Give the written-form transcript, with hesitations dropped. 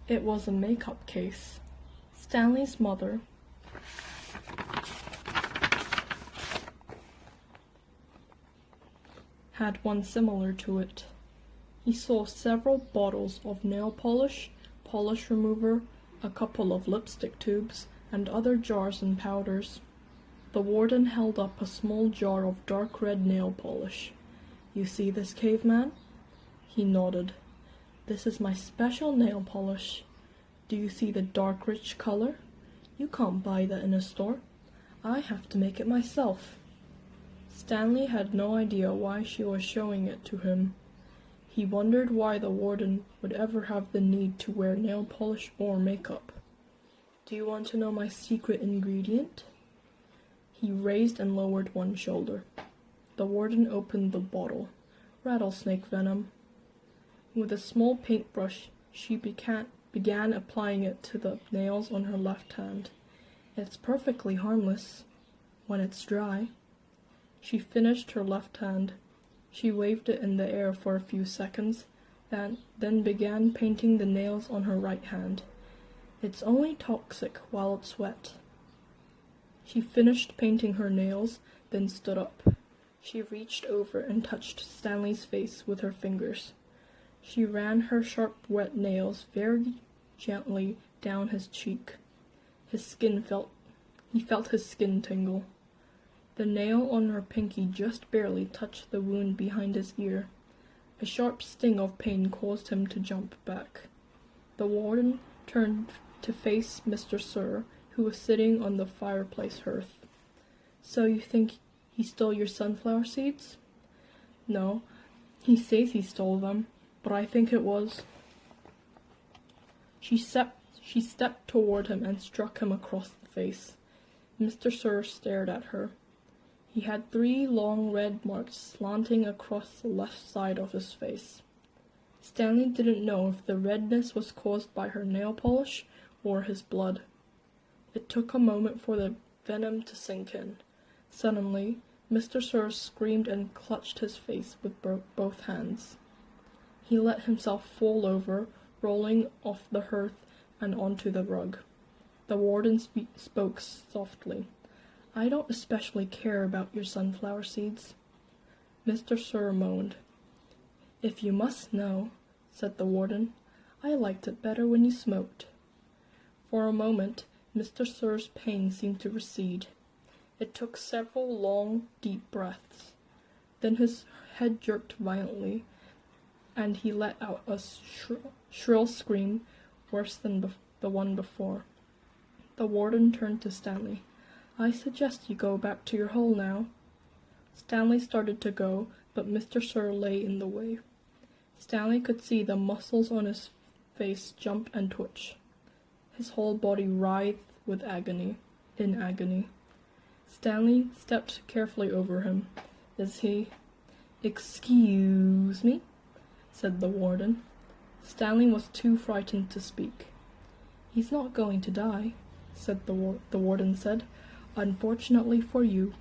It was a makeup case. Stanley's mother had one similar to it. He saw several bottles of nail polish, polish remover, a couple of lipstick tubes, and other jars and powders. The warden held up a small jar of dark red nail polish. "You see this, caveman?" He nodded. "This is my special nail polish. Do you see the dark rich color? You can't buy that in a store. I have to make it myself." Stanley had no idea why she was showing it to him. He wondered why the warden would ever have the need to wear nail polish or makeup. "Do you want to know my secret ingredient?" He raised and lowered one shoulder. The warden opened the bottle. Rattlesnake venom. With a small paintbrush, she began applying it to the nails on her left hand. "It's perfectly harmless when it's dry." She finished her left hand. She waved it in the air for a few seconds, then began painting the nails on her right hand. "It's only toxic while it's wet." She finished painting her nails, then stood up. She reached over and touched Stanley's face with her fingers. She ran her sharp wet nails very gently down his cheek. He felt his skin tingle. The nail on her pinky just barely touched the wound behind his ear. A sharp sting of pain caused him to jump back. The warden turned to face Mr. Sir, who was sitting on the fireplace hearth. "So you think he stole your sunflower seeds?" "No, he says he stole them, but I think it was..." She stepped toward him and struck him across the face. Mr. Sir stared at her. He had 3 long red marks slanting across the left side of his face. Stanley didn't know if the redness was caused by her nail polish or his blood. It took a moment for the venom to sink in. Suddenly, Mr. Sir screamed and clutched his face with both hands. He let himself fall over, rolling off the hearth and onto the rug. The warden spoke softly. "I don't especially care about your sunflower seeds." Mr. Sir moaned. "If you must know," said the warden, "I liked it better when you smoked." For a moment, Mr. Sir's pain seemed to recede. It took several long, deep breaths. Then his head jerked violently, and he let out a shrill scream worse than the one before. The warden turned to Stanley. "I suggest you go back to your hole now." Stanley started to go, but Mr. Sir lay in the way. Stanley could see the muscles on his face jump and twitch. His whole body writhed with agony. Stanley stepped carefully over him. "Is he..." "Excuse me," said the warden. Stanley was too frightened to speak. "He's not going to die," the warden said. "Unfortunately for you,